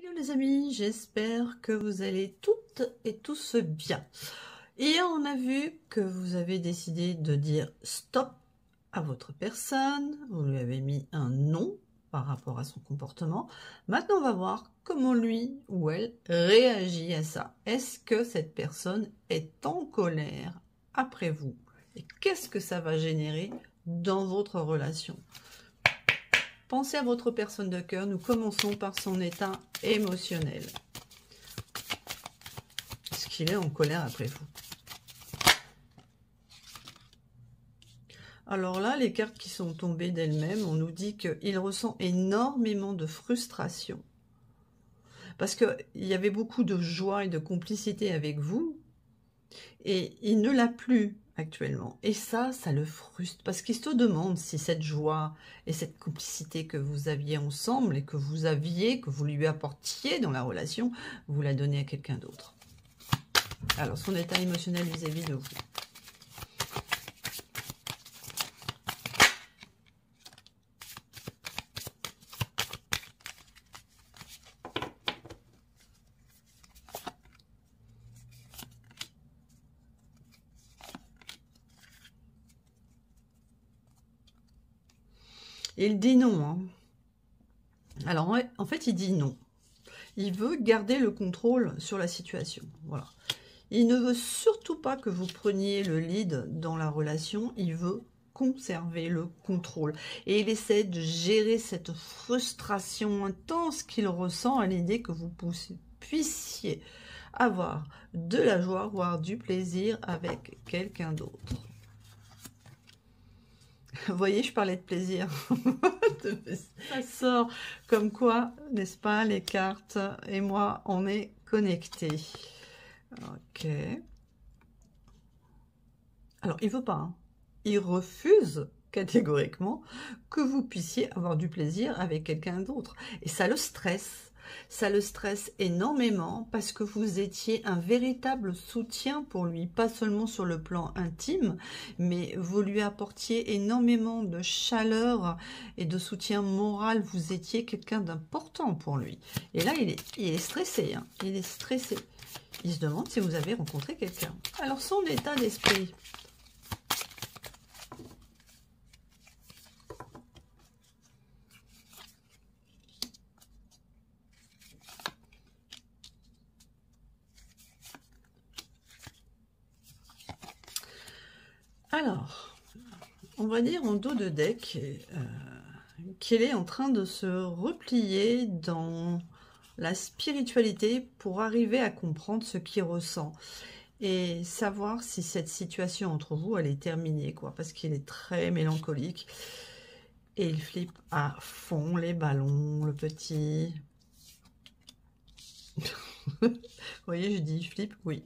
Hello les amis, j'espère que vous allez toutes et tous bien. Hier on a vu que vous avez décidé de dire stop à votre personne, vous lui avez mis un non par rapport à son comportement. Maintenant on va voir comment lui ou elle réagit à ça. Est-ce que cette personne est en colère après vous? Et qu'est-ce que ça va générer dans votre relation? Pensez à votre personne de cœur. Nous commençons par son état émotionnel. Est-ce qu'il est en colère après vous? Alors là, les cartes qui sont tombées d'elles-mêmes, on nous dit qu'il ressent énormément de frustration. Parce qu'il y avait beaucoup de joie et de complicité avec vous. Et il ne l'a plus actuellement. Et ça le frustre. Parce qu'il se demande si cette joie et cette complicité que vous aviez ensemble et que vous lui apportiez dans la relation, vous la donnez à quelqu'un d'autre. Alors, son état émotionnel vis-à-vis de vous. Il dit non. Hein. Alors, en fait, il dit non. Il veut garder le contrôle sur la situation. Voilà. Il ne veut surtout pas que vous preniez le lead dans la relation. Il veut conserver le contrôle. Et il essaie de gérer cette frustration intense qu'il ressent à l'idée que vous puissiez avoir de la joie, voire du plaisir avec quelqu'un d'autre. Vous voyez, je parlais de plaisir. Ça sort comme quoi, n'est-ce pas, les cartes et moi, on est connectés. Ok. Alors, il veut pas. Hein. Il refuse catégoriquement que vous puissiez avoir du plaisir avec quelqu'un d'autre. Et ça le stresse. Ça le stresse énormément parce que vous étiez un véritable soutien pour lui, pas seulement sur le plan intime, mais vous lui apportiez énormément de chaleur et de soutien moral. Vous étiez quelqu'un d'important pour lui. Et là, il est stressé. Hein. Il est stressé. Il se demande si vous avez rencontré quelqu'un. Alors, son état d'esprit. Alors, on va dire en dos de deck qu'il est en train de se replier dans la spiritualité pour arriver à comprendre ce qu'il ressent et savoir si cette situation entre vous, elle est terminée, quoi, parce qu'il est très mélancolique et il flippe à fond les ballons, le petit. Vous voyez, je dis flippe, oui.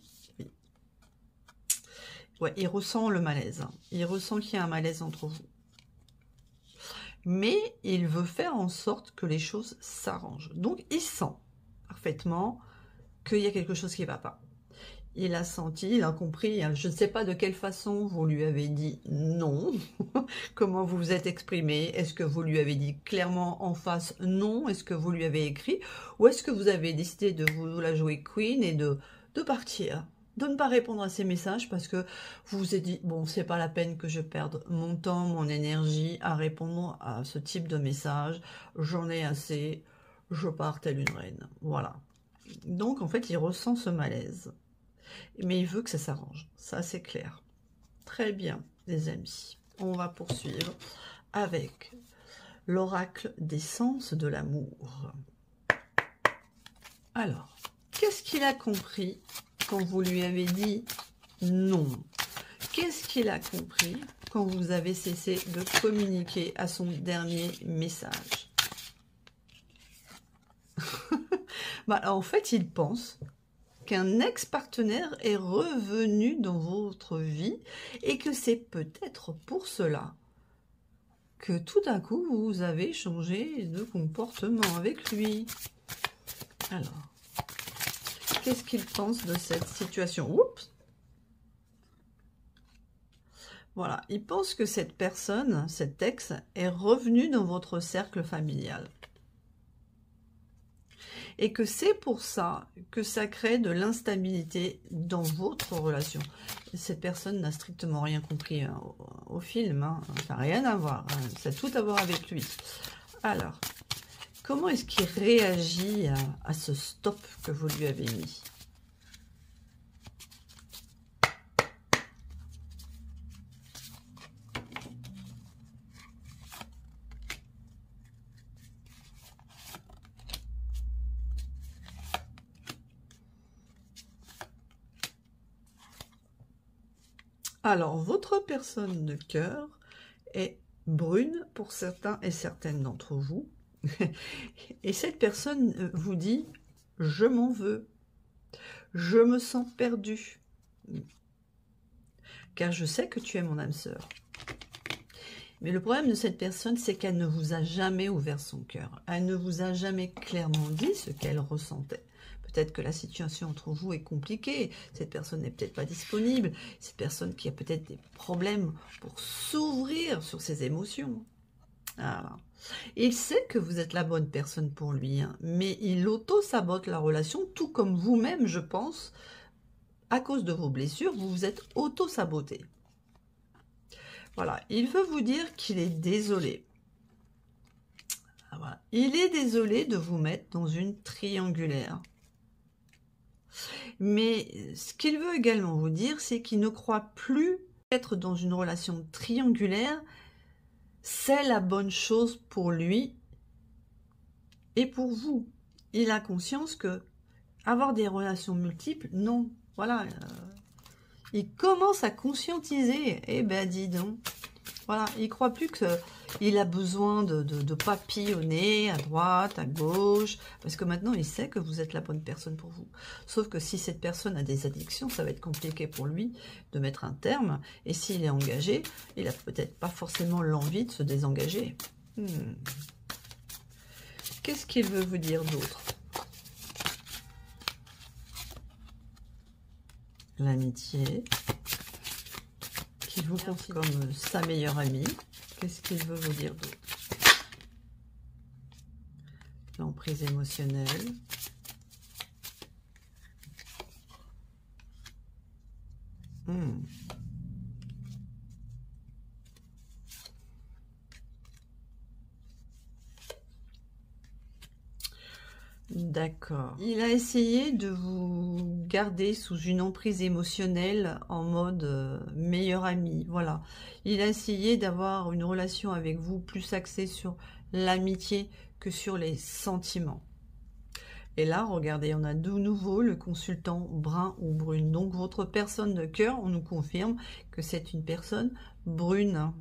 Ouais, il ressent le malaise. Hein. Il ressent qu'il y a un malaise entre vous. Mais il veut faire en sorte que les choses s'arrangent. Donc, il sent parfaitement qu'il y a quelque chose qui ne va pas. Il a senti, il a compris. Je ne sais pas de quelle façon vous lui avez dit non. Comment vous vous êtes exprimé. Est-ce que vous lui avez dit clairement en face non? Est-ce que vous lui avez écrit? Ou est-ce que vous avez décidé de vous la jouer queen et de partir? De ne pas répondre à ces messages parce que vous vous êtes dit, bon, c'est pas la peine que je perde mon temps, mon énergie à répondre à ce type de message. J'en ai assez, je pars telle une reine. Voilà. Donc, en fait, il ressent ce malaise. Mais il veut que ça s'arrange. Ça, c'est clair. Très bien, les amis. On va poursuivre avec l'oracle des sens de l'amour. Alors, qu'est-ce qu'il a compris quand vous lui avez dit non? Qu'est-ce qu'il a compris quand vous avez cessé de communiquer à son dernier message? Bah, en fait, il pense qu'un ex-partenaire est revenu dans votre vie et que c'est peut-être pour cela que tout d'un coup, vous avez changé de comportement avec lui. Alors, qu'est-ce qu'il pense de cette situation? Oups! Voilà, il pense que cette personne, cet ex, est revenu dans votre cercle familial. et que c'est pour ça que ça crée de l'instabilité dans votre relation. Cette personne n'a strictement rien compris hein, au film, hein. Ça n'a rien à voir, hein. Ça a tout à voir avec lui. Alors, comment est-ce qu'il réagit à ce stop que vous lui avez mis? Alors, votre personne de cœur est brune pour certains et certaines d'entre vous. Et cette personne vous dit « Je m'en veux, je me sens perdu, car je sais que tu es mon âme sœur. » Mais le problème de cette personne, c'est qu'elle ne vous a jamais ouvert son cœur. Elle ne vous a jamais clairement dit ce qu'elle ressentait. Peut-être que la situation entre vous est compliquée, cette personne n'est peut-être pas disponible, cette personne qui a peut-être des problèmes pour s'ouvrir sur ses émotions. Voilà. Il sait que vous êtes la bonne personne pour lui, hein, mais il auto-sabote la relation, tout comme vous-même, je pense, à cause de vos blessures, vous vous êtes auto-saboté. Voilà, il veut vous dire qu'il est désolé. Voilà. Il est désolé de vous mettre dans une triangulaire. Mais ce qu'il veut également vous dire, c'est qu'il ne croit plus être dans une relation triangulaire. C'est la bonne chose pour lui et pour vous. Il a conscience que avoir des relations multiples, non. Voilà. Il commence à conscientiser. Eh ben, dis donc. Voilà, il ne croit plus qu'il a besoin de papillonner à droite, à gauche, parce que maintenant, il sait que vous êtes la bonne personne pour vous. Sauf que si cette personne a des addictions, ça va être compliqué pour lui de mettre un terme. Et s'il est engagé, il n'a peut-être pas forcément l'envie de se désengager. Qu'est-ce qu'il veut vous dire d'autre? L'amitié. Qu'il vous pense comme sa meilleure amie. Qu'est-ce qu'il veut vous dire d'autre? L'emprise émotionnelle. D'accord. Il a essayé de vous garder sous une emprise émotionnelle en mode meilleur ami. Voilà. Il a essayé d'avoir une relation avec vous plus axée sur l'amitié que sur les sentiments. Et là, regardez, on a de nouveau le consultant brun ou brune. Donc, votre personne de cœur, on nous confirme que c'est une personne brune.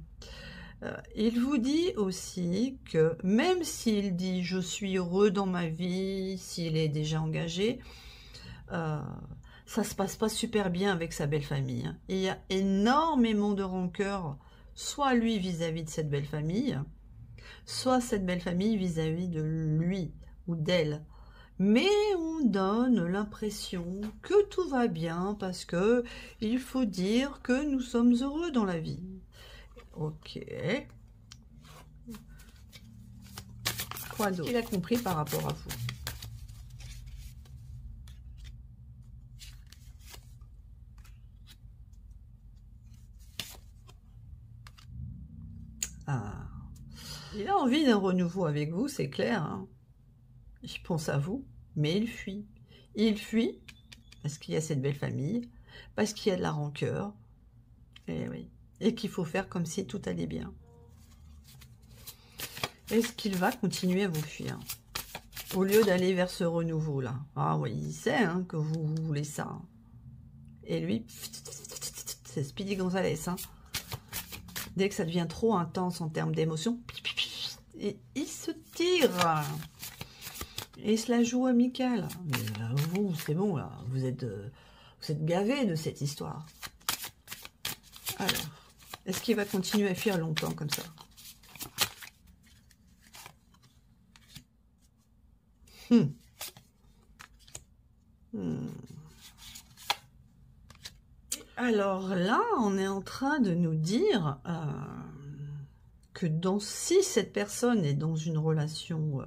Il vous dit aussi que même s'il dit « je suis heureux dans ma vie », s'il est déjà engagé, ça se passe pas super bien avec sa belle famille. Hein. Il y a énormément de rancœur, soit lui vis-à-vis de cette belle famille, soit cette belle famille vis-à-vis de lui ou d'elle. Mais on donne l'impression que tout va bien parce que il faut dire que nous sommes heureux dans la vie. Ok. Quoi d'autre? Il a compris par rapport à vous. Ah. Il a envie d'un renouveau avec vous, c'est clair. Hein. Je pense à vous, mais il fuit. Il fuit parce qu'il y a cette belle famille, parce qu'il y a de la rancœur. Et oui. Et qu'il faut faire comme si tout allait bien. Est-ce qu'il va continuer à vous fuir au lieu d'aller vers ce renouveau-là? Ah oui, il sait hein, que vous voulez ça. Et lui, c'est Speedy Gonzalez. Hein. Dès que ça devient trop intense en termes d'émotion, et il se tire. Et il se la joue amicale. Mais vous, c'est bon, là. Vous êtes gavé de cette histoire. Alors. Est-ce qu'il va continuer à fuir longtemps comme ça? Alors là, on est en train de nous dire que si cette personne est dans une relation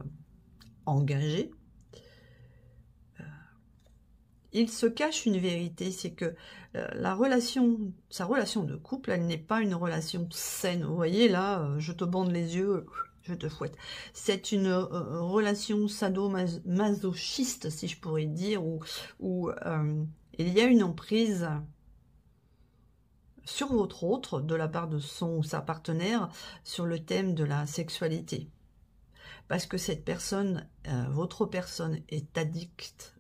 engagée, il se cache une vérité, c'est que sa relation de couple, elle n'est pas une relation saine. Vous voyez là, je te bande les yeux, je te fouette. C'est une relation sadomasochiste, si je pourrais dire, où il y a une emprise sur votre autre, de la part de son ou sa partenaire, sur le thème de la sexualité. Parce que cette personne, votre personne, est addicte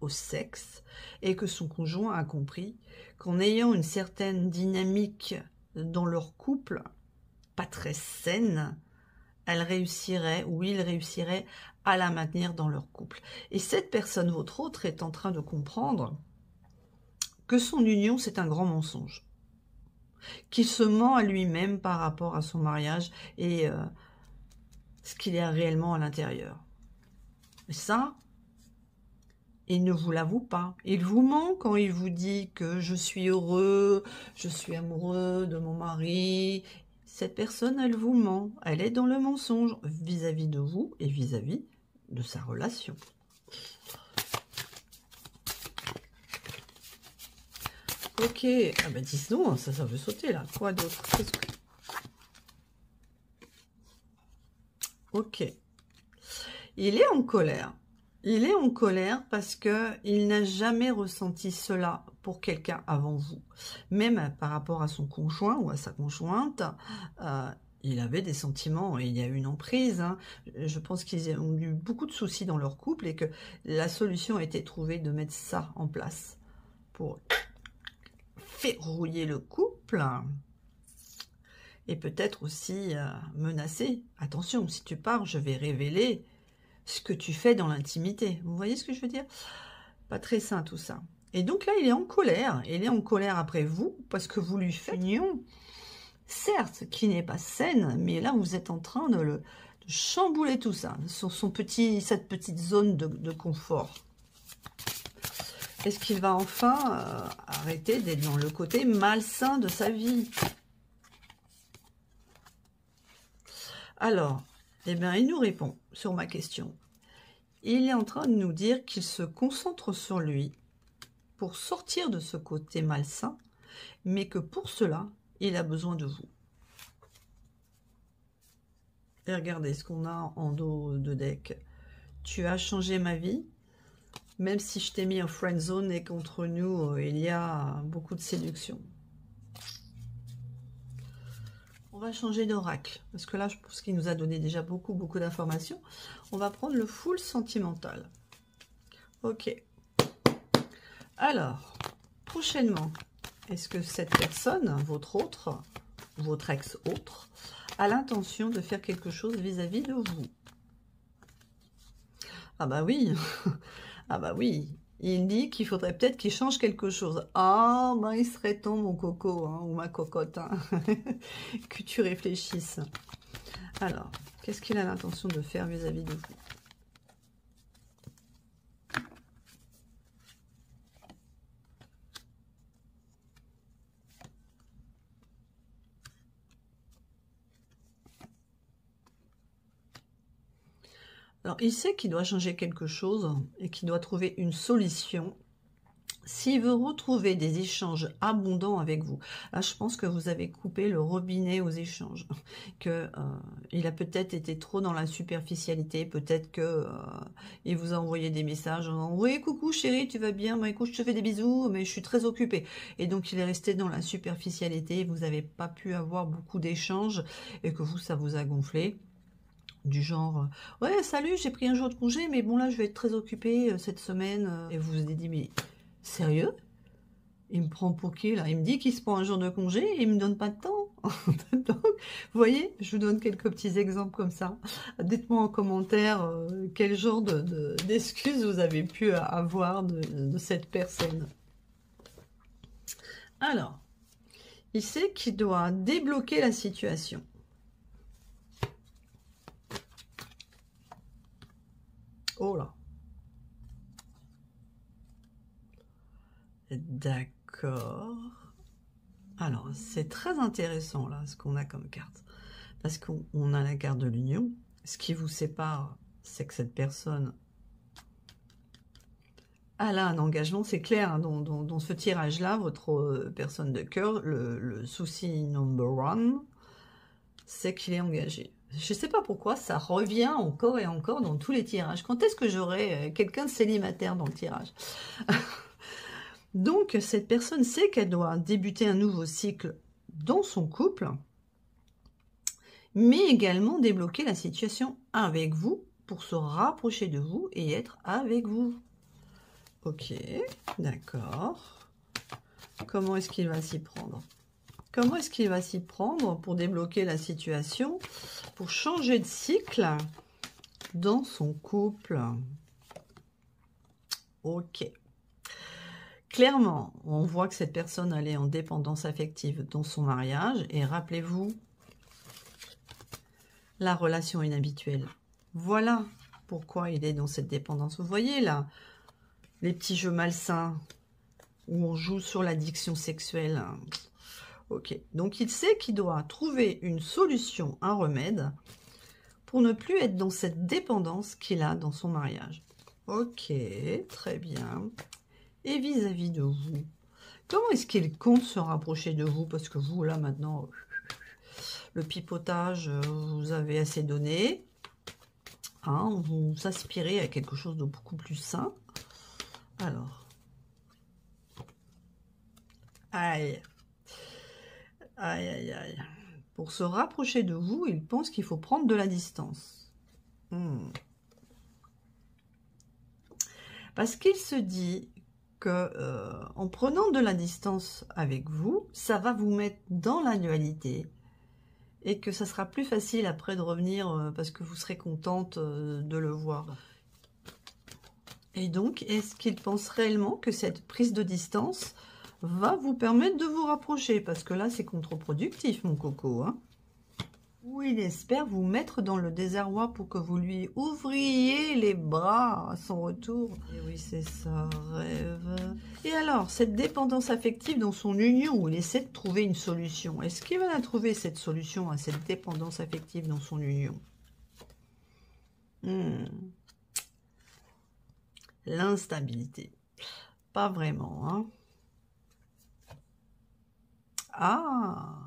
au sexe et que son conjoint a compris qu'en ayant une certaine dynamique dans leur couple, pas très saine, elle réussirait ou il réussirait à la maintenir dans leur couple. Et cette personne, votre autre, est en train de comprendre que son union, c'est un grand mensonge. Qu'il se ment à lui-même par rapport à son mariage et ce qu'il y a réellement à l'intérieur. Et ça, il ne vous l'avoue pas. Il vous ment quand il vous dit que je suis heureux, je suis amoureux de mon mari. Cette personne, elle vous ment. Elle est dans le mensonge vis-à-vis de vous et vis-à-vis de sa relation. Ok. Ah bah dis donc, ça veut sauter là. Quoi d'autre? Ok. Il est en colère. Il est en colère parce qu'il n'a jamais ressenti cela pour quelqu'un avant vous. Même par rapport à son conjoint ou à sa conjointe, il avait des sentiments et il y a eu une emprise. Hein. Je pense qu'ils ont eu beaucoup de soucis dans leur couple et que la solution a été trouvée de mettre ça en place pour verrouiller le couple et peut-être aussi menacer. Attention, si tu pars, je vais révéler ce que tu fais dans l'intimité. Vous voyez ce que je veux dire? Pas très sain tout ça. Et donc là, il est en colère. Il est en colère après vous parce que vous lui faites une union, certes, qui n'est pas saine, mais là, vous êtes en train de chambouler tout ça, sur cette petite zone de confort. Est-ce qu'il va enfin arrêter d'être dans le côté malsain de sa vie? Alors, eh bien, il nous répond sur ma question. Il est en train de nous dire qu'il se concentre sur lui pour sortir de ce côté malsain, mais que pour cela, il a besoin de vous. Et regardez ce qu'on a en dos de deck. Tu as changé ma vie, même si je t'ai mis en friend zone et qu'entre nous, il y a beaucoup de séduction. On va changer d'oracle, parce que là, je pense qu'il nous a donné déjà beaucoup d'informations. On va prendre le full sentimental. Ok. Alors, prochainement, est-ce que cette personne, votre ex-autre, a l'intention de faire quelque chose vis-à-vis de vous? Ah bah oui, ah bah oui. Il dit qu'il faudrait peut-être qu'il change quelque chose. Ah, ben il serait temps, mon coco, hein, ou ma cocotte, hein, que tu réfléchisses. Alors, qu'est-ce qu'il a l'intention de faire vis-à-vis de vous? Alors, il sait qu'il doit changer quelque chose et qu'il doit trouver une solution s'il veut retrouver des échanges abondants avec vous. Là, je pense que vous avez coupé le robinet aux échanges, que il a peut-être été trop dans la superficialité, peut-être que il vous a envoyé des messages en disant « Oui, coucou chérie, tu vas bien? Bah, écoute, je te fais des bisous, mais je suis très occupée. » Et donc, il est resté dans la superficialité, vous n'avez pas pu avoir beaucoup d'échanges et que vous, ça vous a gonflé. Du genre, ouais, salut, j'ai pris un jour de congé, mais bon, là, je vais être très occupée cette semaine. Et vous vous êtes dit, mais sérieux? Il me prend pour qui, là? Il me dit qu'il se prend un jour de congé et il me donne pas de temps. Donc, vous voyez, je vous donne quelques petits exemples comme ça. Dites-moi en commentaire quel genre d'excuses vous avez pu avoir de cette personne. Alors, il sait qu'il doit débloquer la situation. Oh là. D'accord. Alors, c'est très intéressant, là, ce qu'on a comme carte. Parce qu'on a la carte de l'union. Ce qui vous sépare, c'est que cette personne Ah là, un engagement, c'est clair, hein, dans ce tirage-là, votre personne de cœur, le souci number one, c'est qu'il est engagé. Je ne sais pas pourquoi, ça revient encore et encore dans tous les tirages. Quand est-ce que j'aurai quelqu'un de célibataire dans le tirage? Donc, cette personne sait qu'elle doit débuter un nouveau cycle dans son couple, mais également débloquer la situation avec vous pour se rapprocher de vous et être avec vous. Ok, d'accord. Comment est-ce qu'il va s'y prendre? Comment est-ce qu'il va s'y prendre pour débloquer la situation, pour changer de cycle dans son couple? Ok. Clairement, on voit que cette personne elle est en dépendance affective dans son mariage. Et rappelez-vous, la relation inhabituelle. Voilà pourquoi il est dans cette dépendance. Vous voyez là, les petits jeux malsains où on joue sur l'addiction sexuelle. Ok, donc il sait qu'il doit trouver une solution, un remède, pour ne plus être dans cette dépendance qu'il a dans son mariage. Ok, très bien. Et vis-à-vis de vous, comment est-ce qu'il compte se rapprocher de vous? Parce que vous, là, maintenant, le pipotage, vous avez assez donné. Hein, vous aspirez à quelque chose de beaucoup plus sain. Alors. Aïe. Aïe, aïe, aïe. Pour se rapprocher de vous, il pense qu'il faut prendre de la distance. Parce qu'il se dit que en prenant de la distance avec vous, ça va vous mettre dans la dualité et que ça sera plus facile après de revenir parce que vous serez contente de le voir. Et donc, est-ce qu'il pense réellement que cette prise de distance va vous permettre de vous rapprocher? Parce que là, c'est contre-productif, mon coco. Hein. Ou il espère vous mettre dans le désarroi pour que vous lui ouvriez les bras à son retour. Et oui, c'est ça, rêve. Et alors, cette dépendance affective dans son union, où il essaie de trouver une solution, est-ce qu'il va la trouver, cette solution à cette dépendance affective dans son union? L'instabilité. Pas vraiment, hein. Ah!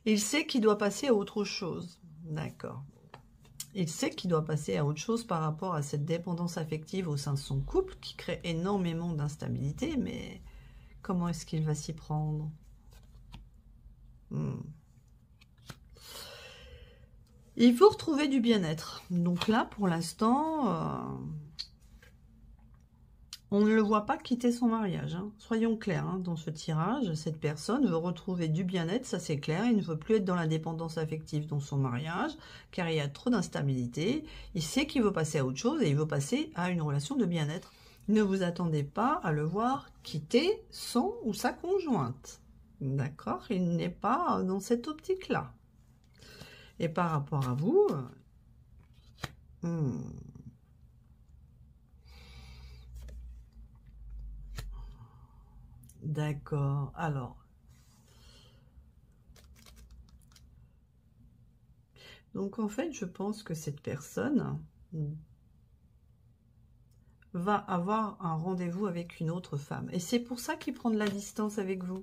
Il sait qu'il doit passer à autre chose. D'accord. Il sait qu'il doit passer à autre chose par rapport à cette dépendance affective au sein de son couple qui crée énormément d'instabilité, mais comment est-ce qu'il va s'y prendre? Il faut retrouver du bien-être. Donc là, pour l'instant, on ne le voit pas quitter son mariage. Hein. Soyons clairs, hein, dans ce tirage, cette personne veut retrouver du bien-être, ça c'est clair. Il ne veut plus être dans la dépendance affective dans son mariage, car il y a trop d'instabilité. Il sait qu'il veut passer à autre chose et il veut passer à une relation de bien-être. Ne vous attendez pas à le voir quitter son ou sa conjointe. D'accord? Il n'est pas dans cette optique-là. Et par rapport à vous... D'accord. Alors. Donc, en fait, je pense que cette personne va avoir un rendez-vous avec une autre femme. Et c'est pour ça qu'il prend de la distance avec vous.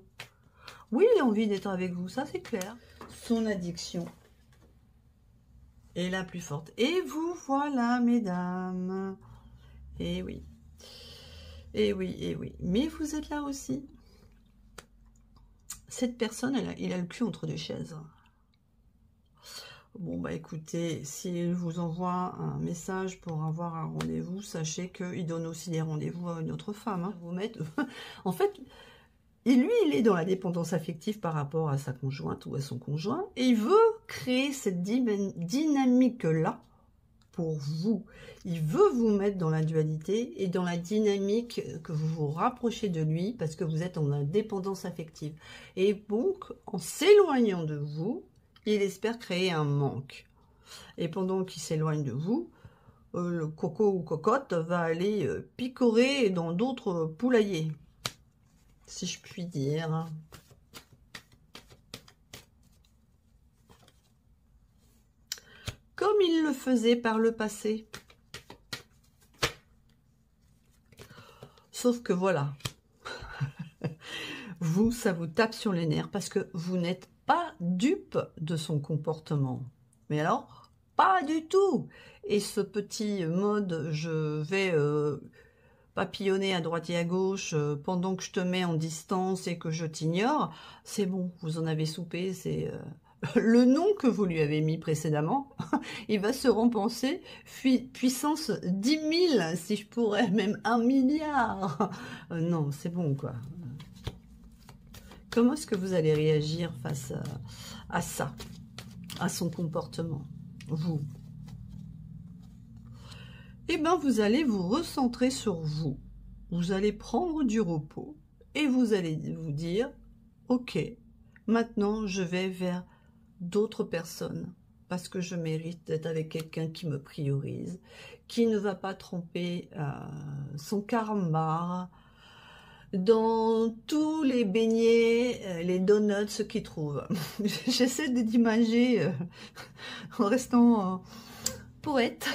Oui, il a envie d'être avec vous, ça c'est clair. Son addiction est la plus forte. Et vous voilà, mesdames. Et oui. Et oui, et oui. Mais vous êtes là aussi. Cette personne, il a le cul entre deux chaises. Bon, bah écoutez, s'il vous envoie un message pour avoir un rendez-vous, sachez qu'il donne aussi des rendez-vous à une autre femme. Hein. Vous mettre... en fait, lui, il est dans la dépendance affective par rapport à sa conjointe ou à son conjoint. Et il veut créer cette dynamique-là pour vous. Il veut vous mettre dans la dualité et dans la dynamique que vous vous rapprochez de lui parce que vous êtes en dépendance affective. Et donc, en s'éloignant de vous, il espère créer un manque. Et pendant qu'il s'éloigne de vous, le coco ou cocotte va aller picorer dans d'autres poulaillers, si je puis dire. Comme il le faisait par le passé. Sauf que voilà, vous, ça vous tape sur les nerfs parce que vous n'êtes pas dupe de son comportement. Mais alors, pas du tout. Et ce petit mode, je vais papillonner à droite et à gauche pendant que je te mets en distance et que je t'ignore, c'est bon, vous en avez soupé, c'est le nom que vous lui avez mis précédemment. Il va se repenser puissance 10 000, si je pourrais, même 1 milliard. Non, c'est bon, quoi. Comment est-ce que vous allez réagir face à ça, à son comportement, vous? Eh bien, vous allez vous recentrer sur vous. Vous allez prendre du repos et vous allez vous dire, ok, maintenant je vais vers d'autres personnes parce que je mérite d'être avec quelqu'un qui me priorise, qui ne va pas tromper son karma dans tous les beignets, les donuts, ce qu'il trouve. J'essaie d'imager en restant poète.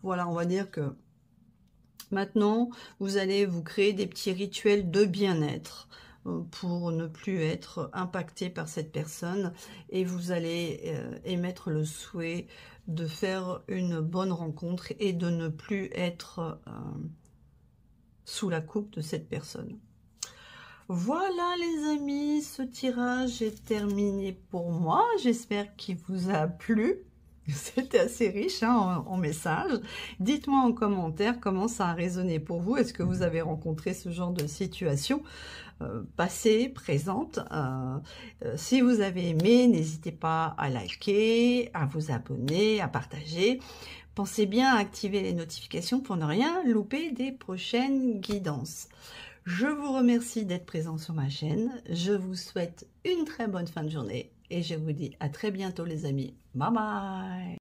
Voilà, on va dire que maintenant, vous allez vous créer des petits rituels de bien-être pour ne plus être impacté par cette personne et vous allez émettre le souhait de faire une bonne rencontre et de ne plus être sous la coupe de cette personne. Voilà les amis, ce tirage est terminé pour moi. J'espère qu'il vous a plu. C'était assez riche hein, en messages. Dites-moi en commentaire comment ça a résonné pour vous. Est-ce que vous avez rencontré ce genre de situation passée, présente? Si vous avez aimé, n'hésitez pas à liker, à vous abonner, à partager. Pensez bien à activer les notifications pour ne rien louper des prochaines guidances. Je vous remercie d'être présent sur ma chaîne. Je vous souhaite une très bonne fin de journée. Et je vous dis à très bientôt les amis. Bye bye.